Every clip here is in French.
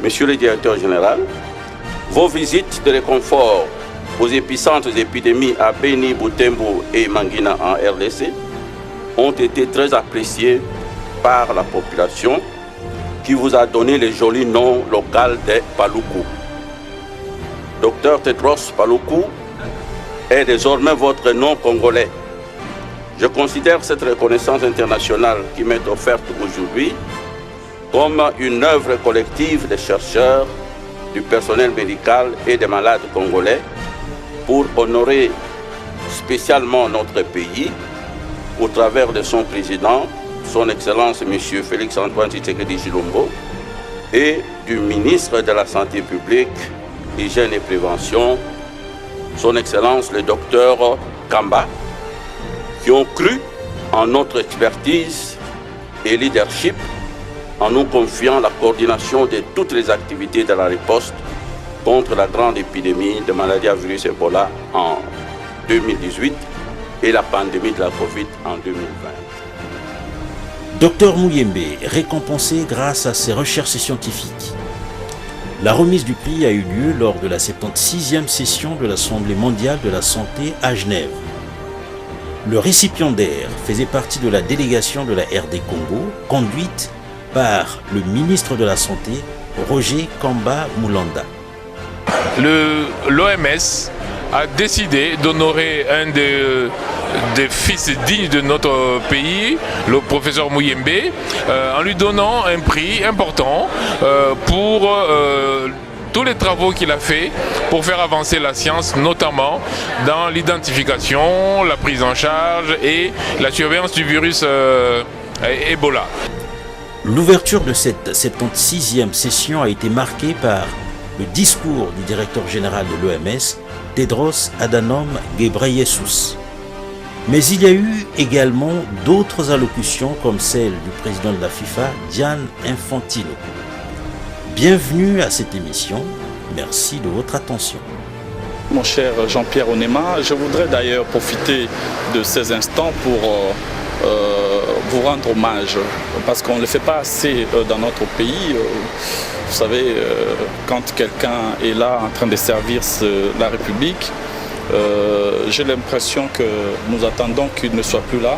Monsieur le Directeur Général, vos visites de réconfort aux épicentres épidémies à Beni, Butembo et Mangina en RDC ont été très appréciées par la population qui vous a donné le joli nom local de Paluku. Docteur Tedros Paluku est désormais votre nom congolais. Je considère cette reconnaissance internationale qui m'est offerte aujourd'hui comme une œuvre collective des chercheurs, du personnel médical et des malades congolais pour honorer spécialement notre pays au travers de son président, son Excellence M. Félix-Antoine Tshisekedi Tshilombo, et du ministre de la Santé publique, Hygiène et Prévention, son Excellence le Docteur Kamba, qui ont cru en notre expertise et leadership en nous confiant la coordination de toutes les activités de la riposte contre la grande épidémie de maladie à virus Ebola en 2018 et la pandémie de la Covid en 2020. Dr Muyembe, récompensé grâce à ses recherches scientifiques. La remise du prix a eu lieu lors de la 76e session de l'Assemblée mondiale de la santé à Genève. Le récipiendaire faisait partie de la délégation de la RD Congo, conduite par le ministre de la Santé, Roger Kamba Moulanda. L'OMS a décidé d'honorer un des fils dignes de notre pays, le professeur Muyembe, en lui donnant un prix important pour tous les travaux qu'il a fait pour faire avancer la science, notamment dans l'identification, la prise en charge et la surveillance du virus Ebola. L'ouverture de cette 76e session a été marquée par le discours du directeur général de l'OMS, Tedros Adhanom Ghebreyesus. Mais il y a eu également d'autres allocutions comme celle du président de la FIFA, Gianni Infantino. Bienvenue à cette émission. Merci de votre attention. Mon cher Jean-Pierre Onema, je voudrais d'ailleurs profiter de ces instants pour vous rendre hommage, parce qu'on ne le fait pas assez dans notre pays. Vous savez, quand quelqu'un est là en train de servir la République, j'ai l'impression que nous attendons qu'il ne soit plus là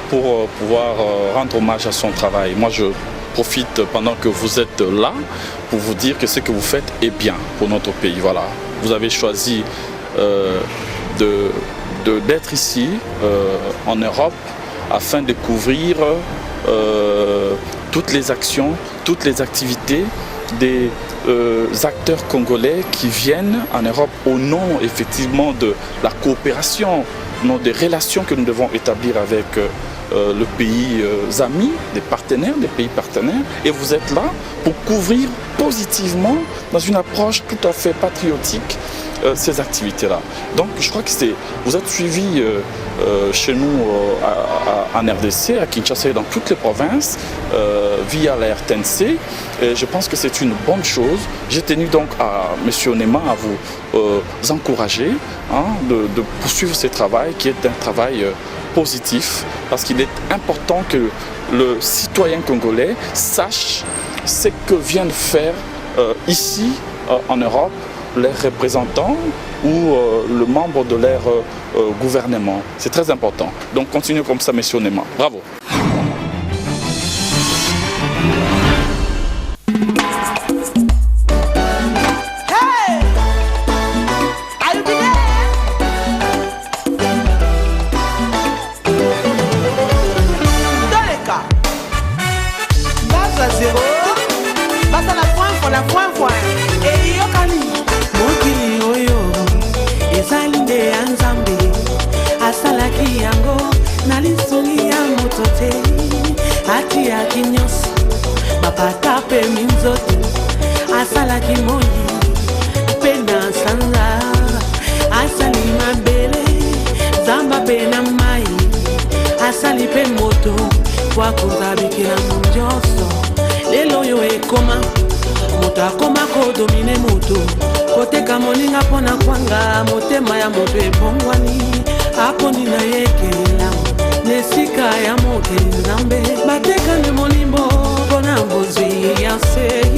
pour pouvoir rendre hommage à son travail. Moi, je profite pendant que vous êtes là pour vous dire que ce que vous faites est bien pour notre pays. Voilà. Vous avez choisi d'être ici en Europe afin de couvrir toutes les actions, toutes les activités des acteurs congolais qui viennent en Europe au nom effectivement de la coopération, au nom des relations que nous devons établir avec le pays amis, des pays partenaires, et vous êtes là pour couvrir positivement, dans une approche tout à fait patriotique, ces activités-là. Donc je crois que vous êtes suivis chez nous en RDC, à Kinshasa et dans toutes les provinces, via la RTNC. Et je pense que c'est une bonne chose. J'ai tenu donc à M. Onema à vous encourager de poursuivre ce travail qui est un travail positif, parce qu'il est important que le citoyen congolais sache ce que viennent faire ici en Europe les représentants ou le membre de leur gouvernement. C'est très important. Donc continuez comme ça, M. Onema. Bravo. Patape minzoto asala kimoyi pena sanza asali mabele zamba pena mai asali pe moto kwa kuzabikira munjoso lelo yo ekoma moto akoma ko domine moto koteka moninga pona kwanga motema ya moto ebongwani aponi na yekela nesika ya moke nzambe bateka ne molimbo bona mbozi ya sei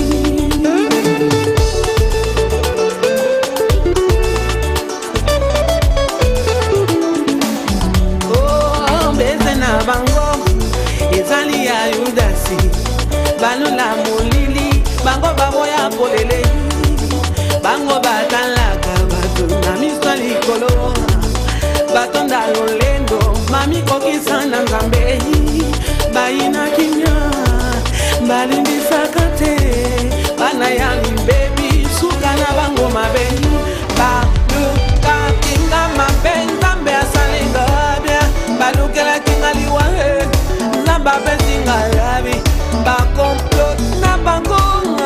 te balula molili bango baboya polele bango batalaka bato na miso likolo batonda lolendo mami kokisa na nzambe bayina kinya balimbisaka te bana ya libebi suka na bango mabe baluka kinga mabe nzambe asalinga bia balukela kinga liwa nzamba besinga yabi bakomplot na bango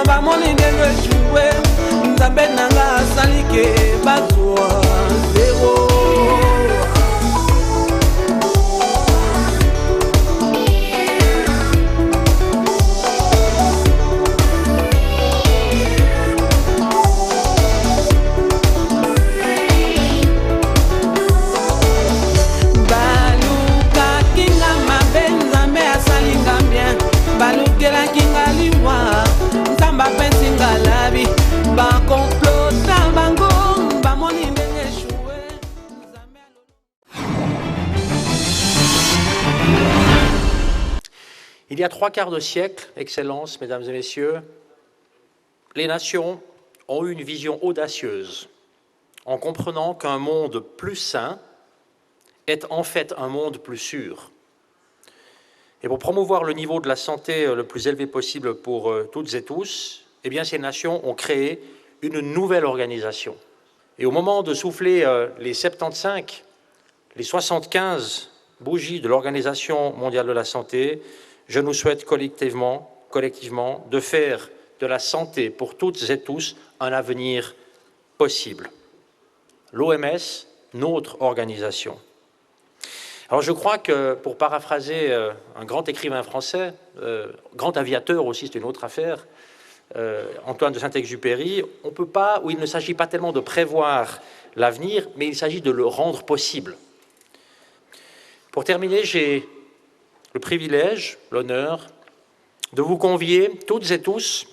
bamoni ndenge ejue nzambe nanga asalike bazwa zero. Il y a 3/4 de siècle, Excellences, Mesdames et Messieurs, les nations ont eu une vision audacieuse en comprenant qu'un monde plus sain est en fait un monde plus sûr. Et pour promouvoir le niveau de la santé le plus élevé possible pour toutes et tous, eh bien, ces nations ont créé une nouvelle organisation. Et au moment de souffler les 75, les 75 bougies de l'Organisation mondiale de la santé, je nous souhaite collectivement de faire de la santé pour toutes et tous un avenir possible. L'OMS, notre organisation. Alors je crois que, pour paraphraser un grand écrivain français, grand aviateur aussi, c'est une autre affaire, Antoine de Saint-Exupéry, on peut pas, où il ne s'agit pas tellement de prévoir l'avenir, mais il s'agit de le rendre possible. Pour terminer, j'ai le privilège, l'honneur, de vous convier toutes et tous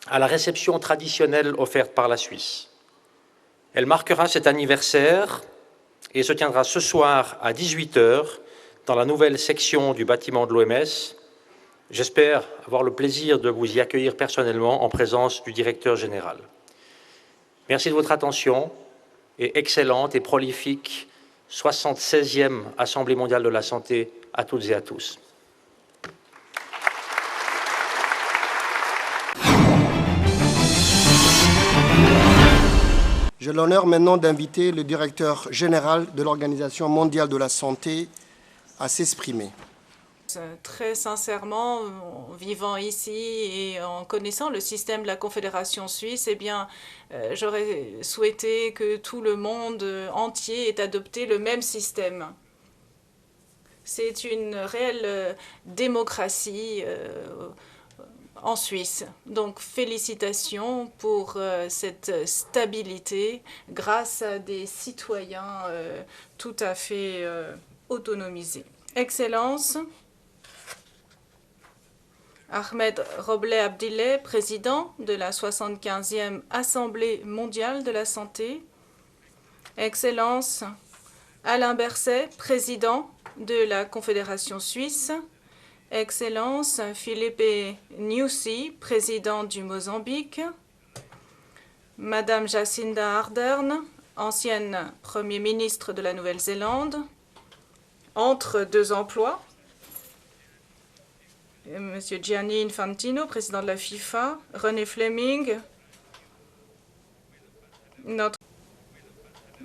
à la réception traditionnelle offerte par la Suisse. Elle marquera cet anniversaire et se tiendra ce soir à 18 h dans la nouvelle section du bâtiment de l'OMS. J'espère avoir le plaisir de vous y accueillir personnellement en présence du directeur général. Merci de votre attention et excellente et prolifique 76e Assemblée mondiale de la santé à toutes et à tous. J'ai l'honneur maintenant d'inviter le directeur général de l'Organisation mondiale de la santé à s'exprimer. Très sincèrement, en vivant ici et en connaissant le système de la Confédération suisse, eh bien, j'aurais souhaité que tout le monde entier ait adopté le même système. C'est une réelle démocratie en Suisse. Donc, félicitations pour cette stabilité grâce à des citoyens tout à fait autonomisés. Excellences, Ahmed Robleh Abdillah, président de la 75e Assemblée mondiale de la santé. Excellences, Alain Berset, président de la Confédération suisse. Excellences, Philippe Nyusi, président du Mozambique. Madame Jacinda Ardern, ancienne Premier ministre de la Nouvelle-Zélande, entre deux emplois. Monsieur Gianni Infantino, président de la FIFA, René Fleming,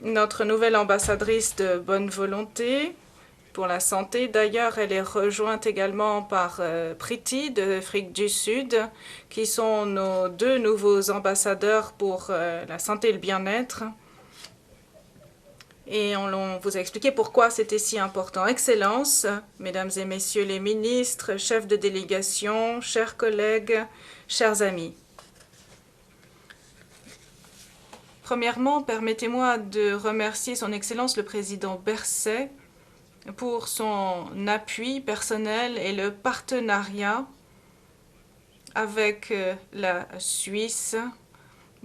notre nouvelle ambassadrice de bonne volonté pour la santé. D'ailleurs, elle est rejointe également par Priti d'Afrique du Sud, qui sont nos deux nouveaux ambassadeurs pour la santé et le bien-être. Et on vous a expliqué pourquoi c'était si important. Excellences, Mesdames et Messieurs les ministres, chefs de délégation, chers collègues, chers amis. Premièrement, permettez-moi de remercier Son Excellence le Président Berset pour son appui personnel et le partenariat avec la Suisse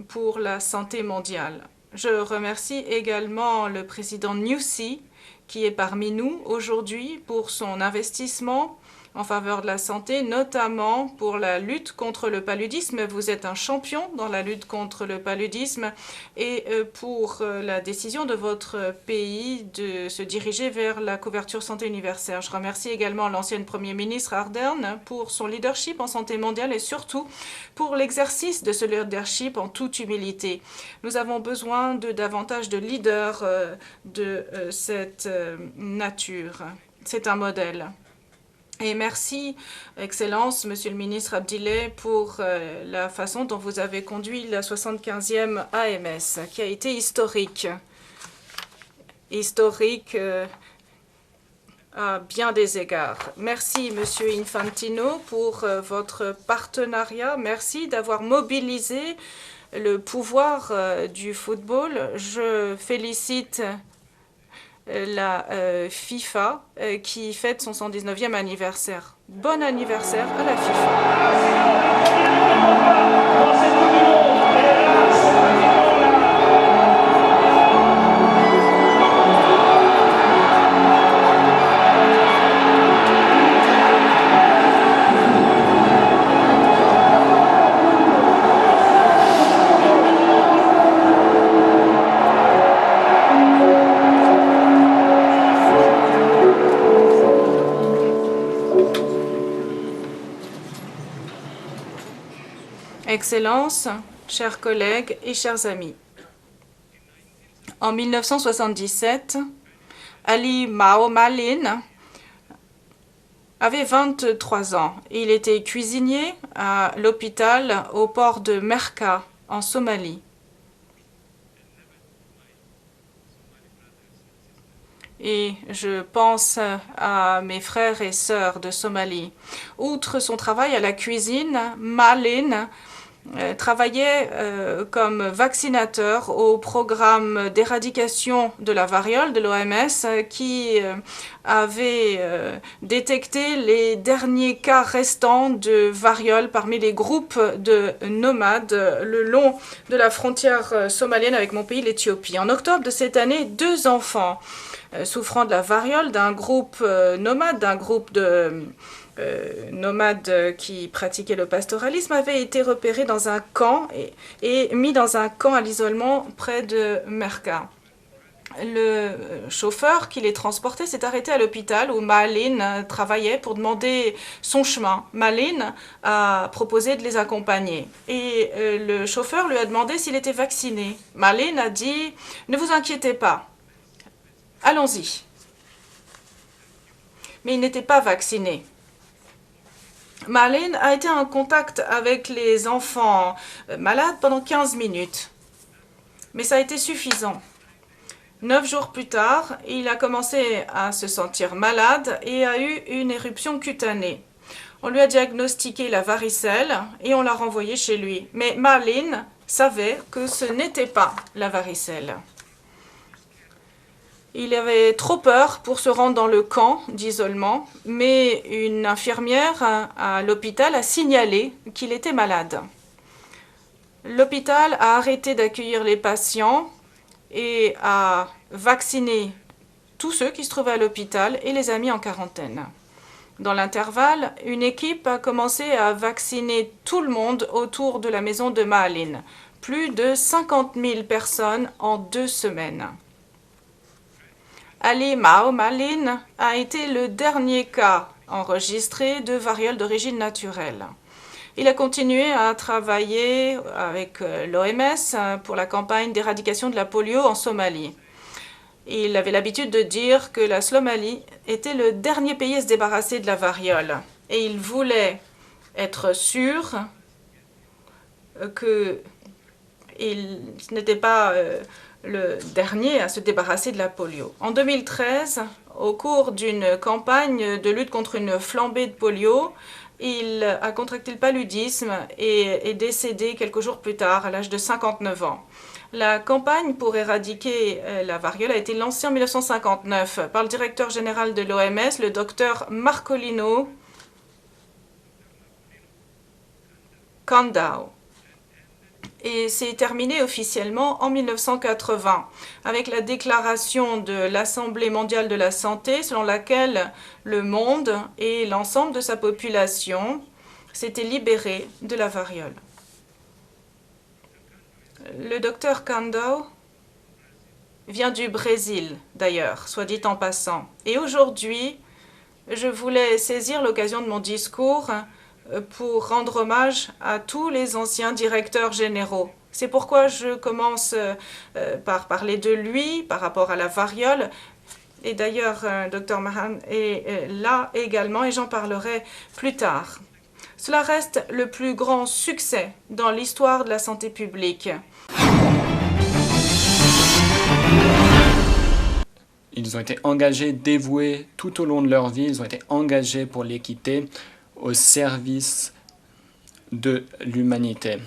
pour la santé mondiale. Je remercie également le président Nyusi, qui est parmi nous aujourd'hui, pour son investissement en faveur de la santé, notamment pour la lutte contre le paludisme. Vous êtes un champion dans la lutte contre le paludisme et pour la décision de votre pays de se diriger vers la couverture santé universelle. Je remercie également l'ancienne Premier ministre Ardern pour son leadership en santé mondiale et surtout pour l'exercice de ce leadership en toute humilité. Nous avons besoin de davantage de leaders de cette nature. C'est un modèle. Et merci, Excellence, Monsieur le ministre Abdillah, pour la façon dont vous avez conduit la 75e AMS, qui a été historique. Historique à bien des égards. Merci, Monsieur Infantino, pour votre partenariat. Merci d'avoir mobilisé le pouvoir du football. Je félicite la FIFA qui fête son 119e anniversaire. Bon anniversaire à la FIFA. Excellences, chers collègues et chers amis. En 1977, Ali Mao Malin avait 23 ans. Il était cuisinier à l'hôpital au port de Merka, en Somalie. Et je pense à mes frères et sœurs de Somalie. Outre son travail à la cuisine, Malin travaillait comme vaccinateur au programme d'éradication de la variole de l'OMS qui avait détecté les derniers cas restants de variole parmi les groupes de nomades le long de la frontière somalienne avec mon pays, l'Éthiopie. En octobre de cette année, 2 enfants souffrant de la variole d'un groupe nomade, d'un groupe de nomades qui pratiquaient le pastoralisme, avaient été repérés dans un camp et mis dans un camp à l'isolement près de Merka. Le chauffeur qui les transportait s'est arrêté à l'hôpital où Malin travaillait pour demander son chemin. Malin a proposé de les accompagner et le chauffeur lui a demandé s'il était vacciné. Malin a dit « Ne vous inquiétez pas, allons-y ». Mais il n'était pas vacciné. Malin a été en contact avec les enfants malades pendant 15 minutes. Mais ça a été suffisant. 9 jours plus tard, il a commencé à se sentir malade et a eu une éruption cutanée. On lui a diagnostiqué la varicelle et on l'a renvoyé chez lui. Mais Malin savait que ce n'était pas la varicelle. Il avait trop peur pour se rendre dans le camp d'isolement, mais une infirmière à l'hôpital a signalé qu'il était malade. L'hôpital a arrêté d'accueillir les patients et a vacciné tous ceux qui se trouvaient à l'hôpital et les a mis en quarantaine. Dans l'intervalle, une équipe a commencé à vacciner tout le monde autour de la maison de Malin. Plus de 50 000 personnes en 2 semaines. Ali Mao Malin a été le dernier cas enregistré de variole d'origine naturelle. Il a continué à travailler avec l'OMS pour la campagne d'éradication de la polio en Somalie. Il avait l'habitude de dire que la Somalie était le dernier pays à se débarrasser de la variole. Et il voulait être sûr qu'il n'était pas le dernier à se débarrasser de la polio. En 2013, au cours d'une campagne de lutte contre une flambée de polio, il a contracté le paludisme et est décédé quelques jours plus tard, à l'âge de 59 ans. La campagne pour éradiquer la variole a été lancée en 1959 par le directeur général de l'OMS, le docteur Marcolino Candau. et s'est terminé officiellement en 1980 avec la déclaration de l'Assemblée mondiale de la santé selon laquelle le monde et l'ensemble de sa population s'étaient libérés de la variole. Le docteur Kandau vient du Brésil, d'ailleurs, soit dit en passant. Et aujourd'hui, je voulais saisir l'occasion de mon discours pour rendre hommage à tous les anciens directeurs généraux. C'est pourquoi je commence par parler de lui par rapport à la variole. Et d'ailleurs, Dr Mahan est là également et j'en parlerai plus tard. Cela reste le plus grand succès dans l'histoire de la santé publique. Ils ont été engagés, dévoués tout au long de leur vie. Ils ont été engagés pour l'équité au service de l'humanité.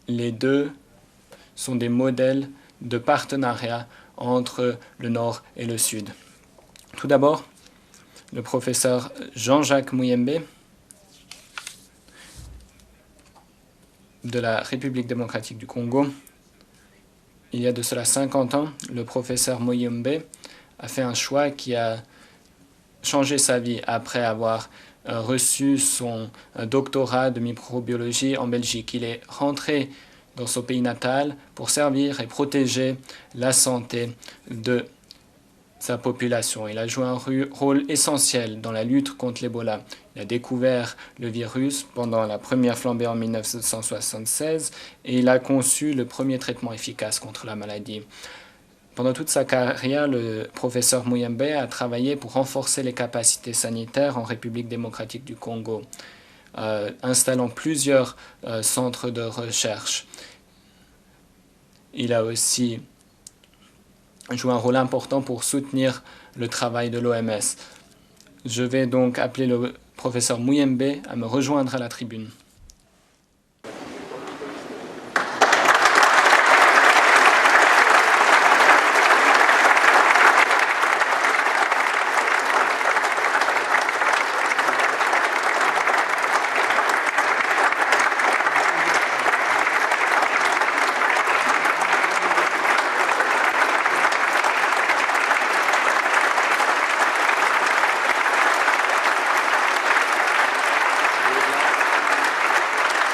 Les deux sont des modèles de partenariat entre le Nord et le Sud. Tout d'abord, le professeur Jean-Jacques Muyembe de la République démocratique du Congo. Il y a de cela 50 ans, le professeur Muyembe a fait un choix qui a changé sa vie après avoir reçu son doctorat de microbiologie en Belgique. Il est rentré dans son pays natal pour servir et protéger la santé de sa population. Il a joué un rôle essentiel dans la lutte contre l'Ebola. Il a découvert le virus pendant la première flambée en 1976 et il a conçu le premier traitement efficace contre la maladie. Pendant toute sa carrière, le professeur Muyembe a travaillé pour renforcer les capacités sanitaires en République démocratique du Congo, installant plusieurs centres de recherche. Il a aussi joué un rôle important pour soutenir le travail de l'OMS. Je vais donc appeler le professeur Muyembe à me rejoindre à la tribune.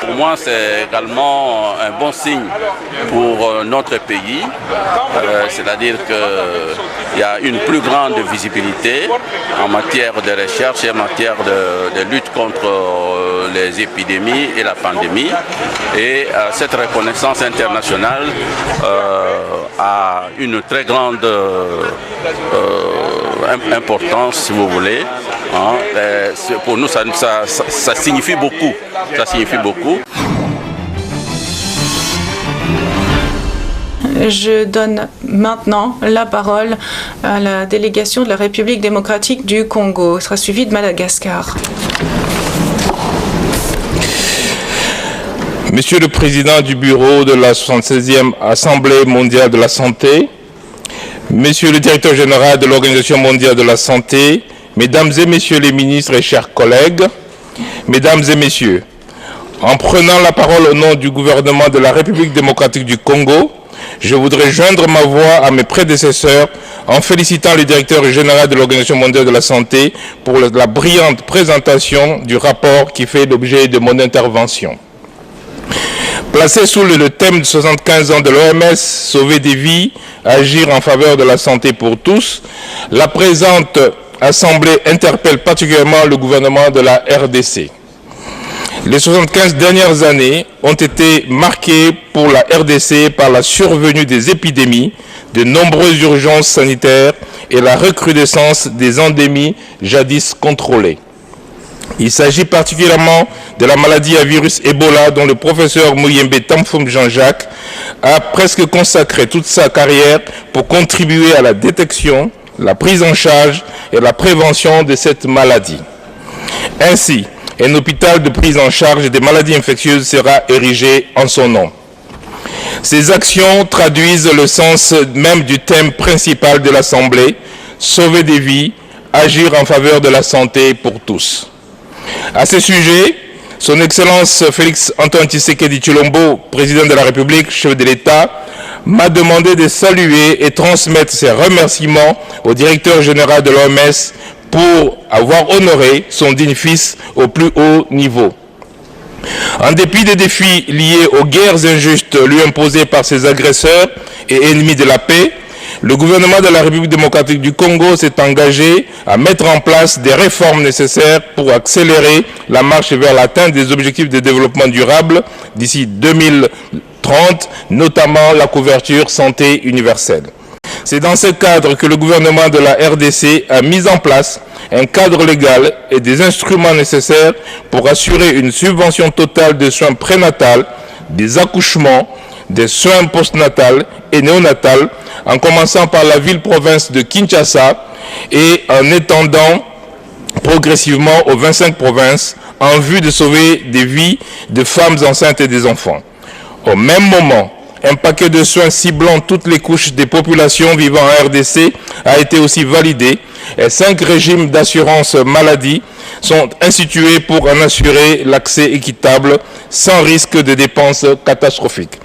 Pour moi, c'est également un bon signe pour notre pays, c'est-à-dire qu'il y a une plus grande visibilité en matière de recherche et en matière de lutte contre les épidémies et la pandémie. Et cette reconnaissance internationale a une très grande importance, si vous voulez. Pour nous, ça signifie beaucoup. Ça signifie beaucoup. Je donne maintenant la parole à la délégation de la République démocratique du Congo. Ce sera suivi de Madagascar. Monsieur le Président du Bureau de la 76e Assemblée mondiale de la santé, Monsieur le Directeur général de l'Organisation mondiale de la santé, Mesdames et Messieurs les ministres et chers collègues, Mesdames et Messieurs, en prenant la parole au nom du gouvernement de la République démocratique du Congo, je voudrais joindre ma voix à mes prédécesseurs en félicitant le directeur général de l'Organisation mondiale de la santé pour la brillante présentation du rapport qui fait l'objet de mon intervention. Placé sous le thème de 75 ans de l'OMS, sauver des vies, agir en faveur de la santé pour tous, la présente Assemblée interpelle particulièrement le gouvernement de la RDC. Les 75 dernières années ont été marquées pour la RDC par la survenue des épidémies, de nombreuses urgences sanitaires et la recrudescence des endémies jadis contrôlées. Il s'agit particulièrement de la maladie à virus Ebola dont le professeur Muyembe Tamfum Jean-Jacques a presque consacré toute sa carrière pour contribuer à la détection, la prise en charge et la prévention de cette maladie. Ainsi, un hôpital de prise en charge des maladies infectieuses sera érigé en son nom. Ces actions traduisent le sens même du thème principal de l'Assemblée, sauver des vies, agir en faveur de la santé pour tous. À ce sujet, Son Excellence Félix Antoine Tshisekedi Tshilombo, président de la République, chef de l'État, m'a demandé de saluer et transmettre ses remerciements au directeur général de l'OMS pour avoir honoré son digne fils au plus haut niveau. En dépit des défis liés aux guerres injustes lui imposées par ses agresseurs et ennemis de la paix, le gouvernement de la République démocratique du Congo s'est engagé à mettre en place des réformes nécessaires pour accélérer la marche vers l'atteinte des objectifs de développement durable d'ici 2030, notamment la couverture santé universelle. C'est dans ce cadre que le gouvernement de la RDC a mis en place un cadre légal et des instruments nécessaires pour assurer une subvention totale de soins prénatals, des accouchements, des soins postnatals et néonatals, en commençant par la ville-province de Kinshasa et en étendant progressivement aux 25 provinces en vue de sauver des vies de femmes enceintes et des enfants. Au même moment, un paquet de soins ciblant toutes les couches des populations vivant en RDC a été aussi validé et 5 régimes d'assurance maladie sont institués pour en assurer l'accès équitable sans risque de dépenses catastrophiques.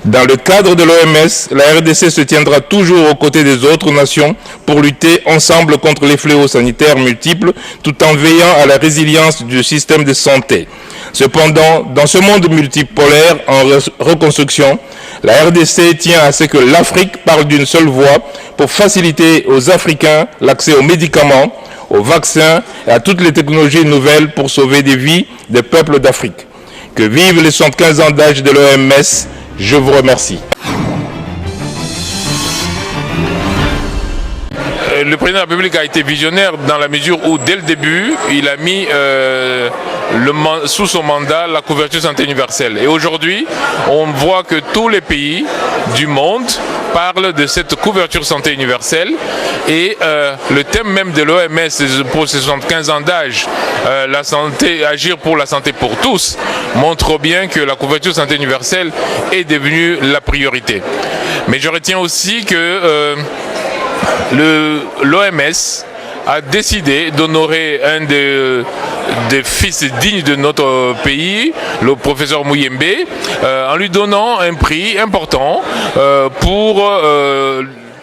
Dans le cadre de l'OMS, la RDC se tiendra toujours aux côtés des autres nations pour lutter ensemble contre les fléaux sanitaires multiples tout en veillant à la résilience du système de santé. Cependant, dans ce monde multipolaire en reconstruction, la RDC tient à ce que l'Afrique parle d'une seule voix pour faciliter aux Africains l'accès aux médicaments, aux vaccins et à toutes les technologies nouvelles pour sauver des vies des peuples d'Afrique. Que vivent les 75 ans d'âge de l'OMS. Je vous remercie. Le président de la République a été visionnaire dans la mesure où, dès le début, il a mis sous son mandat la couverture santé universelle. Et aujourd'hui, on voit que tous les pays du monde parlent de cette couverture santé universelle. Et le thème même de l'OMS pour ses 75 ans d'âge, la santé, agir pour la santé pour tous, montre bien que la couverture santé universelle est devenue la priorité. Mais je retiens aussi que l'OMS a décidé d'honorer un des fils dignes de notre pays, le professeur Muyembe, en lui donnant un prix important pour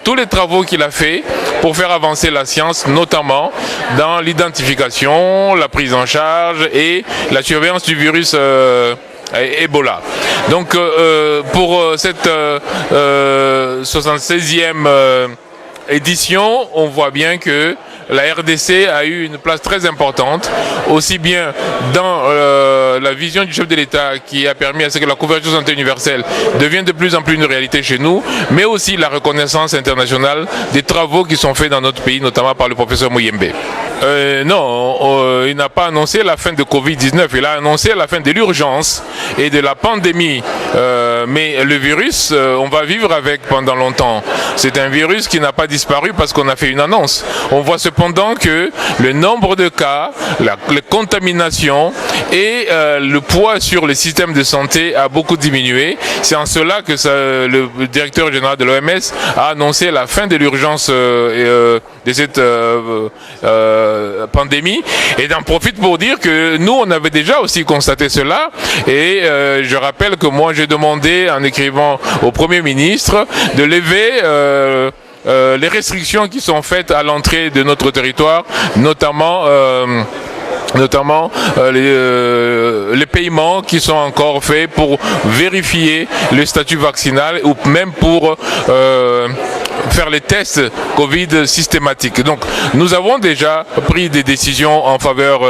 tous les travaux qu'il a fait pour faire avancer la science, notamment dans l'identification, la prise en charge et la surveillance du virus Ebola. Donc pour cette 76e édition, on voit bien que la RDC a eu une place très importante, aussi bien dans la vision du chef de l'État qui a permis à ce que la couverture santé universelle devienne de plus en plus une réalité chez nous, mais aussi la reconnaissance internationale des travaux qui sont faits dans notre pays, notamment par le professeur Muyembe. Non, il n'a pas annoncé la fin de Covid-19, il a annoncé la fin de l'urgence et de la pandémie. Mais le virus, on va vivre avec pendant longtemps. C'est un virus qui n'a pas disparu parce qu'on a fait une annonce. On voit cependant que le nombre de cas, les contaminations et le poids sur le système de santé a beaucoup diminué. C'est en cela que le directeur général de l'OMS a annoncé la fin de l'urgence de cette pandémie. Et j'en profite pour dire que nous, on avait déjà aussi constaté cela. Et je rappelle que moi, j'ai demandé en écrivant au Premier ministre de lever les restrictions qui sont faites à l'entrée de notre territoire, notamment les paiements qui sont encore faits pour vérifier le statut vaccinal ou même pour faire les tests Covid systématiques. Donc nous avons déjà pris des décisions en faveur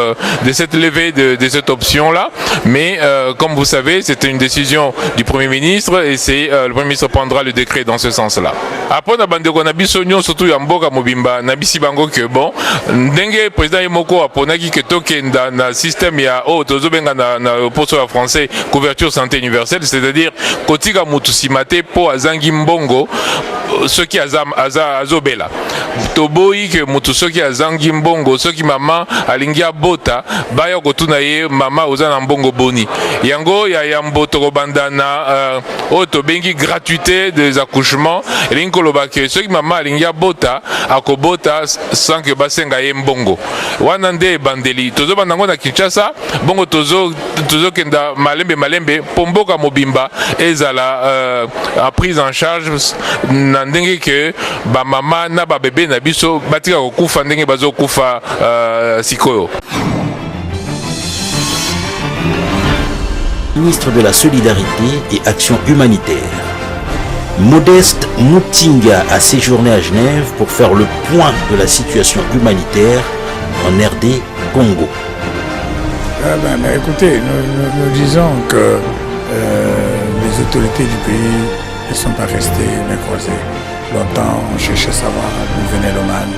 de cette levée de cette option-là, mais comme vous savez, c'était une décision du Premier ministre et c'est le Premier ministre prendra le décret dans ce sens-là. Après, on a bisogno surtout ya mboka mobimba na bisi bango que bon ndenge président Yemoko aponaki que tokenda na système ya tozobenga na poso ya français couverture santé universelle, c'est-à-dire kotika mutu simate po azangi mbongo soki azobela toboyi ke mutu soki azangi mbongo soki mama alingi abota baya kotuna ye mama oza na mbongo boni yango ya yambo tokobanda na tobengi gratuité des accouchements elingi koloba ke soki mama alingi abota akobota sans que basenga ye mbongo wana nde ebandeli tozobanda ngo na Kinshasa bongo tozokenda malembe mpo mboka mobimba ezala en prise en charge na ndenge ke bamama na babebe na biso batika kokufa ndenge bazokufa sikoyo. Ministre de la Solidarité et Action Humanitaire. Modeste Moutinga a séjourné à Genève pour faire le point de la situation humanitaire en RD Congo. Écoutez, nous disons que les autorités du pays ne sont pas restées les croisées. Longtemps, on cherchait à savoir d'où venait le mal,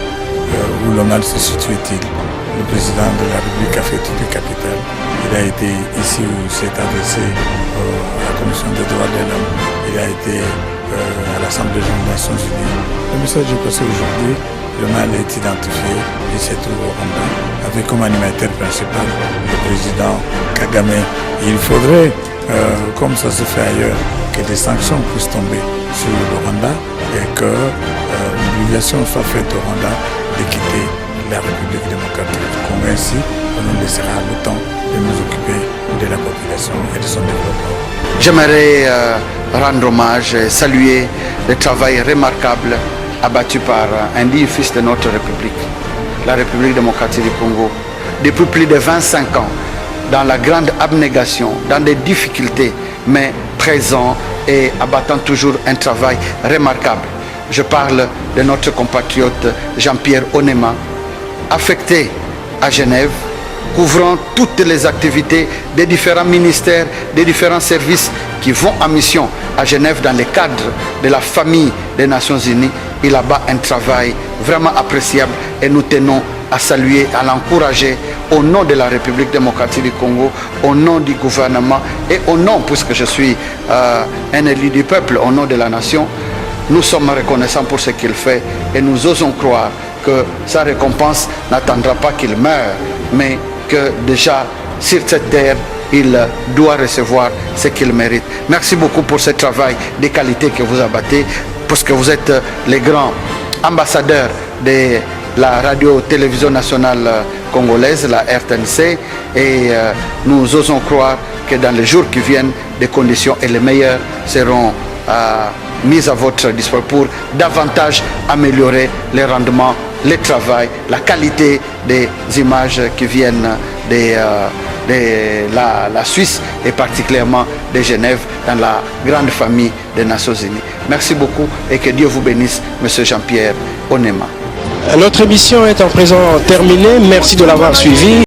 où le mal se situait-il. Le président de la République a fait toutes les capitales. Il a été ici où il s'est adressé à la Commission des droits de l'homme. Il a été à l'Assemblée générale des Nations Unies. Le message est passé aujourd'hui. Le mal est identifié. Il s'est trouvé au Rwanda avec comme animateur principal le président Kagame. Il faudrait, comme ça se fait ailleurs, que des sanctions puissent tomber sur le Rwanda et que l'obligation soit faite au Rwanda de quitter la République démocratique du Congo. Ainsi, on nous laissera le temps de nous occuper de la population et de son développement. J'aimerais rendre hommage et saluer le travail remarquable abattu par un digne fils de notre République, la République démocratique du Congo, depuis plus de 25 ans, dans la grande abnégation, dans des difficultés, mais présent et abattant toujours un travail remarquable. Je parle de notre compatriote Jean-Pierre Onema, affecté à Genève, couvrant toutes les activités des différents ministères, des différents services qui vont en mission à Genève dans le cadre de la famille des Nations Unies. Il abat un travail vraiment appréciable et nous tenons à saluer, à l'encourager au nom de la République démocratique du Congo, au nom du gouvernement et au nom, puisque je suis un élu du peuple, au nom de la nation. Nous sommes reconnaissants pour ce qu'il fait et nous osons croire que sa récompense n'attendra pas qu'il meure, mais que déjà sur cette terre, il doit recevoir ce qu'il mérite. Merci beaucoup pour ce travail de qualité que vous abattez, parce que vous êtes les grands ambassadeurs de la radio-télévision nationale congolaise, la RTNC, et nous osons croire que dans les jours qui viennent, des conditions et les meilleures seront mises à votre disposition pour davantage améliorer les rendements, le travail, la qualité des images qui viennent de la Suisse et particulièrement de Genève dans la grande famille des Nations Unies. Merci beaucoup et que Dieu vous bénisse, M. Jean-Pierre Onema. Notre émission est en présent terminée. Merci de l'avoir suivi.